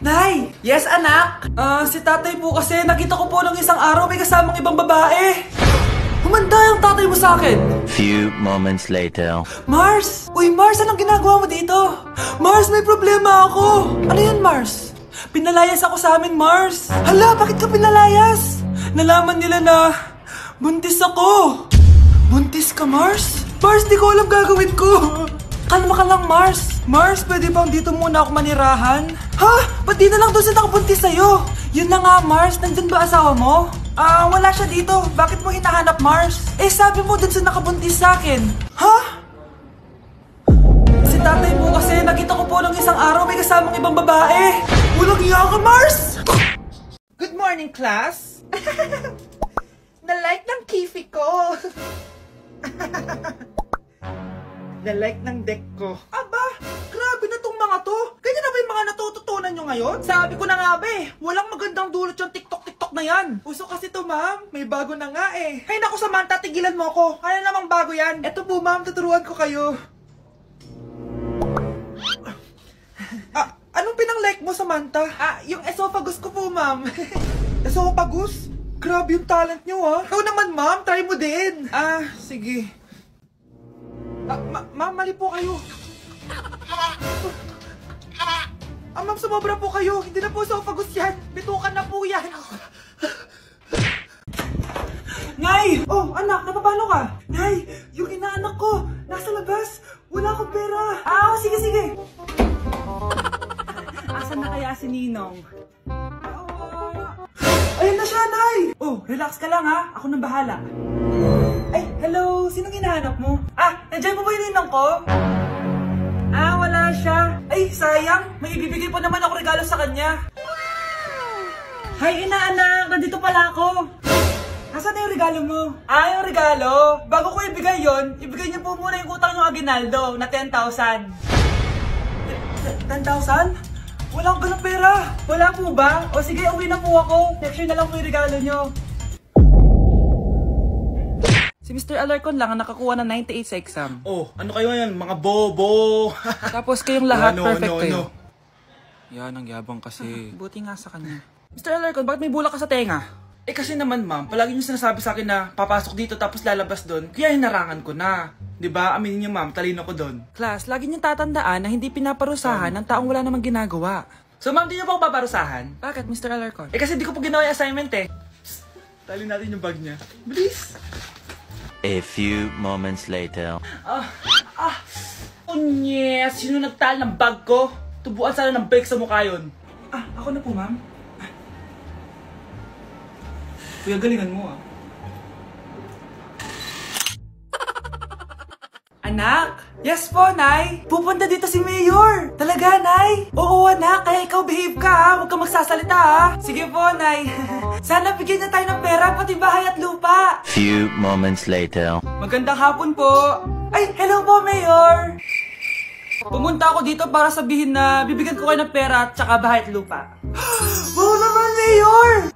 Nay! Yes, anak? Si tatay po kasi nakita ko po ng isang araw may kasamang ibang babae. Humanda yung tatay mo sa akin. Few moments later. Mars! Uy, Mars, anong ginagawa mo dito? Mars, may problema ako. Ano yan, Mars? Pinalayas ako sa amin, Mars. Hala, bakit ka pinalayas? Nalaman nila na buntis ako. Buntis ka, Mars? Mars, di ko alam gagawin ko. Kalma ka lang, Mars. Mars, pwede bang dito muna ako manirahan? Ha? Ba't di na lang doon sa nakabuntis sa'yo? Yun na nga, Mars. Nandun ba asawa mo? Wala siya dito. Bakit mo hinahanap, Mars? Eh, sabi mo dun sa nakabuntis sa akin. Ha? Si tatay mo kasi nakita ko po ng isang araw may kasamang ibang babae. Walang iya ka, Mars! Good morning, class! Na-like ng kifi ko! Na-like ng deck ko. Aba! Grabe na tong mga to! Ganyan na ba yung mga natututunan nyo ngayon? Sabi ko na nga ba eh, walang magandang dulot yung TikTok na yan. Uso kasi to, ma'am. May bago na nga eh. Hay naku, Samantha, tigilan mo ako. Ano namang bago yan? Eto po, ma'am, tuturuan ko kayo. Anong pinang-like mo, Samantha? Yung esophagus ko po, ma'am. Esophagus? Grabe yung talent nyo, ha? Ikaw naman, ma'am. Try mo din. Sige. Ma'am, mali po kayo. Ma'am, sumobra po kayo. Hindi na po esophagus yan. Bitukan na po yan. Nay! Oh, anak, napapano ka? Nay, yung inaanak ko, nasa labas. Wala akong pera. Sige, sige. Asan na kaya si Ninong? Ayun na siya, Nay! Oh, relax ka lang, ha? Ako nang bahala. Ay, hello! Sinong hinahanap mo? Nandiyan mo ba yung ninong ko? Wala siya. Ay, sayang! May ibibigay pa naman ako regalo sa kanya. Hi, inaanak! Nandito pala ako. Asan na yung regalo mo? Yung regalo? Bago ko ibigay yon, ibigay niyo po muna yung utang nyo Aguinaldo na 10,000. 10,000? Wala akong ganang pera. Wala po ba? O sige, uwi na po ako. Next year na lang po yung regalo nyo. Si Mr. Alarcon lang ang nakakuha ng 98 sa exam. Oh, ano kayo yan? Mga bobo! Tapos kayong lahat perfect kayo. Yan, ang yabang kasi. Buti nga sa kanya. Mr. Alarcon, bakit may bulak ka sa tenga? Eh kasi naman ma'am, palagi niyo sinasabi sa akin na papasok dito tapos lalabas doon, kaya hinarangan ko na. 'Di ba? Aminin niyo ma'am, talino ko doon. Class, lagi niyong tatandaan na hindi pinaparusahan ng taong wala namang ginagawa. So ma'am, di niyo pa ako paparusahan? Bakit, Mr. Alarcon? Eh kasi di ko pa ginawa yung assignment eh. Psst, tali natin yung bag niya. Bilis! A few moments later. Yes! Sino nagtal ng bag ko? Tubuan sana ng bag sa mukha yun. Ako na po, ma'am. Kuya, galingan mo Anak! Yes po, Nay! Pupunta dito si Mayor! Talaga, Nay? Oo, anak. Kaya ikaw behave ka, ha? Huwag kang magsasalita, ha? Sige po, Nay. Sana bigyan niya tayo ng pera, pati bahay at lupa. Few moments later. Magandang hapon po. Ay, hello po, Mayor! Pumunta ako dito para sabihin na bibigyan ko kayo ng pera at saka bahay at lupa. Wow naman, Mayor!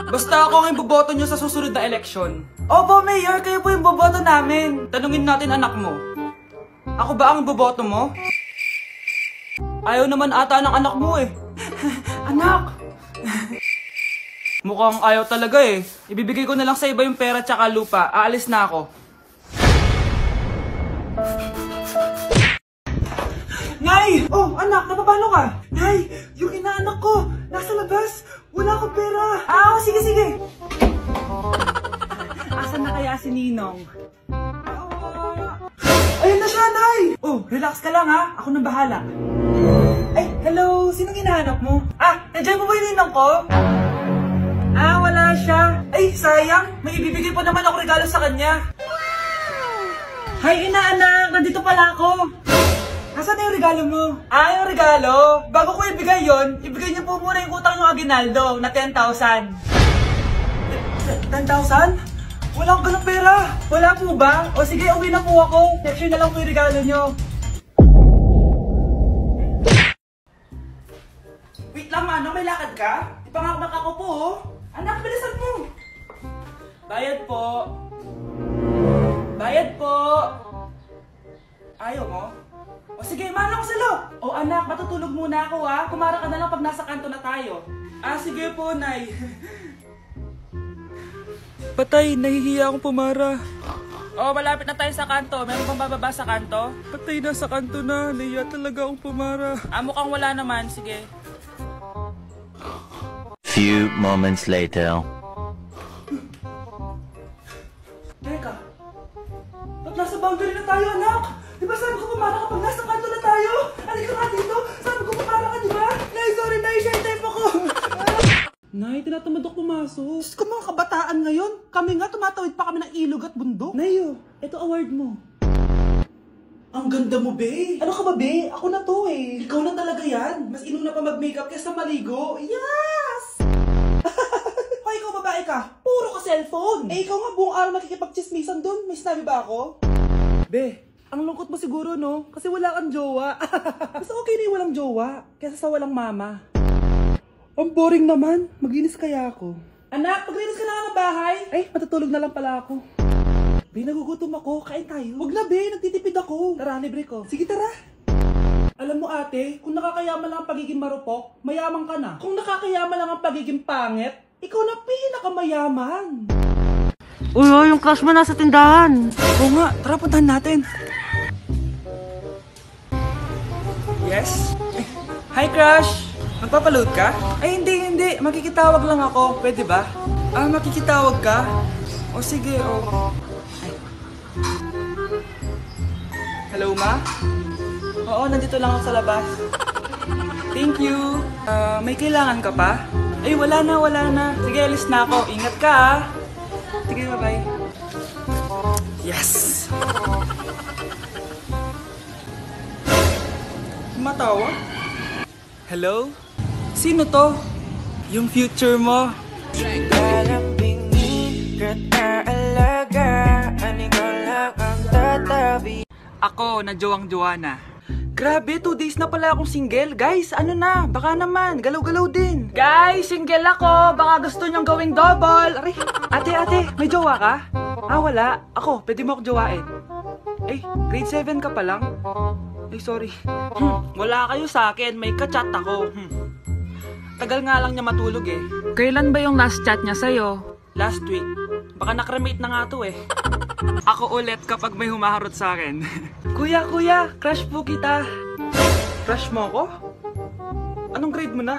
Basta ako ang iboboto nyo sa susunod na eleksyon. Opo, Mayor, kayo po yung boboto namin. Tanungin natin anak mo. Ako ba ang boboto mo? Ayaw naman ata ng anak mo eh. Anak! Mukhang ayaw talaga eh. Ibibigay ko na lang sa iba yung pera tsaka lupa. Aalis na ako. Nay! Oh, anak, napapano ka? Nay, yung inaanak ko, nasa labas. Wala akong pera. Sige, sige. Asan na kaya si Ninong? Ayun na siya, Nay! Oh, relax ka lang, ha? Ako nang bahala. Ay, hello! Sinong hinahanap mo? Nandiyan mo ba yung ninong ko? Wala siya. Ay, sayang! May ibibigay pa naman ako regalo sa kanya. Hi, inaanak! Nandito pala ako. Asan na yung regalo mo? Yung regalo? Bago ko ibigay yon, ibigay niyo po muna yung utang nyo Aguinaldo na 10,000. 10,000? Wala akong ganang pera. Wala po ba? O sige, uwi na po ako. Next year na lang po yung regalo nyo. Wait lang, Mano. May lakad ka? Ipangakmak ako po, oh. Anak, bilisan mo. Bayad po. Bayad po. Ayaw mo? O Sige, mano ko sa loob. Oh anak, matutulog muna ako ha. Kumara ka na lang pag nasa kanto na tayo. Sige po, Nay. Patay, nahihiya akong pumara. Oh, malapit na tayo sa kanto. Meron bang bababa sa kanto? Patay, nasa kanto na. Nahihiya talaga akong pumara. Mukhang wala naman. Sige. Few moments later. Teka, ba't nasa boundary na tayo, anak? Di ba sabi ko pumara kapag nasa kanto na tayo? Halika nga dito. Sabi ko pumara ka, di ba? Nay, sorry, Nay. Shy type ako. Nay, tinatamad ako pumasok. Diyos ko, mga kabataan ngayon. Kami nga, tumatawid pa kami ng ilog at bundok. Nayo, ito award mo. Ang ganda mo, be. Ano ka ba, be? Ako na to, eh. Ikaw na talaga yan. Mas inuna pa mag-makeup kaysa maligo. Yes! Hoy, ikaw babae ka. Puro ka cellphone. Eh, ikaw nga buong araw nakikipag-chismisan dun. May sinabi ba ako? Be, ang lungkot mo siguro, no? Kasi wala kang jowa. Mas okay na yung walang jowa kaysa sa walang mama. Ang boring naman. Maginis kaya ako. Anak, paglinis ka na nga ng bahay. Ay, matutulog na lang pala ako. Be, nagugutom ako. Kain tayo. Huwag na, be. Nagtitipid ako. Tara, libre ko. Sige, tara. Alam mo, ate, kung nakakayaman lang ang pagiging marupok, mayaman ka na. Kung nakakayaman lang ang pagiging pangit, ikaw na pinakamayaman. Uy, yung crush mo nasa tindahan. Oo nga, tara puntahan natin. Yes? Hi, crush! Magpapaload ka? Ay, hindi. Makikitawag lang ako. Pwede ba? Makikitawag ka? O sige, o. Hello, ma? Oo, nandito lang ako sa labas. Thank you. May kailangan ka pa? Ay, wala na. Sige, alis na ako. Ingat ka, ah. Sige, bye-bye. Yes! Matawa? Hello? Sino to? Yung future mo. Ako, na jowang-jowa na. Grabe, 2 days na pala akong single. Guys, ano na? Baka naman, galaw-galaw din. Guys, single ako. Baka gusto niyong gawing double. Aray, ate, may jowa ka? Wala. Ako, pwede mo akong jowain. Eh, grade 7 ka pa lang? Ay, sorry. Wala kayo sa akin. May ka-chat ako. Tagal nga lang niya matulog eh. Kailan ba yung last chat niya sa'yo? Last week. Baka nakremate na nga to eh. Ako ulit kapag may humaharot sa akin. Kuya, crush po kita. Crush mo ako? Anong grade mo na?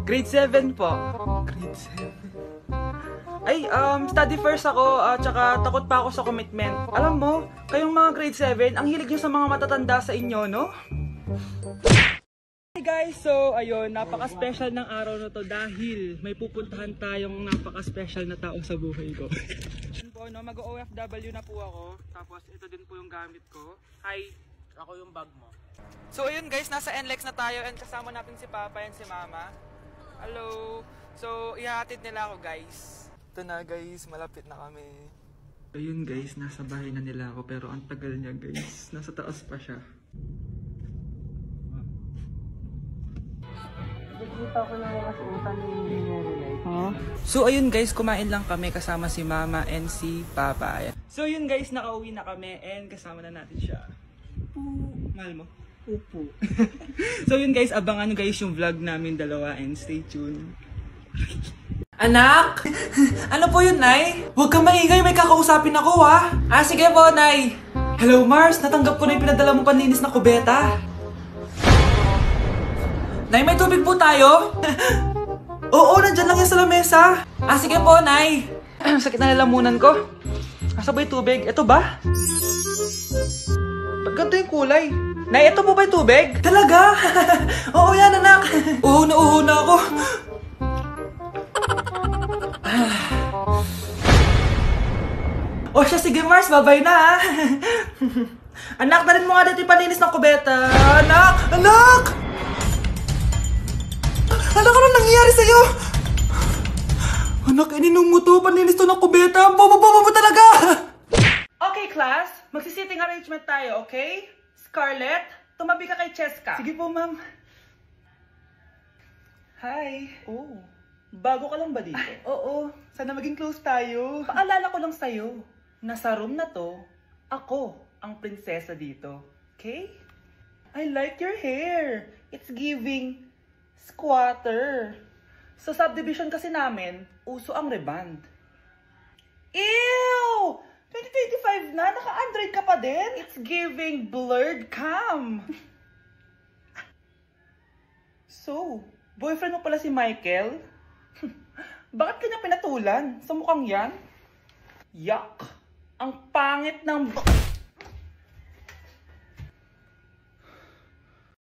Grade 7 po. Grade 7? Ay, study first ako, tsaka takot pa ako sa commitment. Alam mo, kayong mga grade 7, ang hilig nyo sa mga matatanda sa inyo, no? Hey guys, so ayun, napaka-special ng araw na to dahil may pupuntahan tayong napaka-special na tao sa buhay ko. Po, no, mag-OFW na po ako, tapos ito din po yung gamit ko. Hi, Ako yung bag mo. so ayun guys, nasa NLEX na tayo and kasama natin si Papa and si Mama. Hello! So, ihahatid nila ako guys. Ito na guys, malapit na kami. Ayun guys, nasa bahay na nila ako pero ang tagal niya guys. Nasa taas pa siya. So ayun guys, kumain lang kami kasama si Mama and si Papa. Ayan. So yun guys, nakauwi na kami and kasama na natin siya. Mahal mo? Upo. So yun guys, abangan nyo guys yung vlog namin dalawa and stay tuned. Anak! Ano po yun, Nay? Huwag kang maingay, may kakausapin ako, ha? Sige po, Nay. Hello, Mars. Natanggap ko na yung pinadala mong panlinis na kubeta. Nay, may tubig po tayo? Oo, nandyan lang yan sa lamesa. Sige po, Nay. Sakit na lalamunan ko. Asa ba yung tubig? Ito ba? Ba't ganito yung kulay? Nay, ito po ba yung tubig? Talaga? Oo yan, anak. Uho na ako. O siya, sige Mars, babay na ha. Anak, dalhin mo nga dito yung panlinis ng kubeta. Anak! Anak, ano nangyayari sa'yo? Anak, ininom mo to, panlinis to ng kubeta. Ang bobo-bobo mo talaga! Okay, class. Magsisitting arrangement tayo, okay? Scarlett, tumabi ka kay Cheska. Sige po, ma'am. Hi. Oh, bago ka lang ba dito? Oo, sana maging close tayo. Paalala ko lang sa'yo, na sa room na to, ako ang prinsesa dito. Okay? I like your hair. It's giving squatter. Sa subdivision kasi namin, uso ang reband. Ew! 2025 na, naka-Android ka pa din? It's giving blurred cam. So, boyfriend mo pala si Michael? Bakit kanya pinatulan? Sa mukhang yan? Yuck! Ang pangit ng...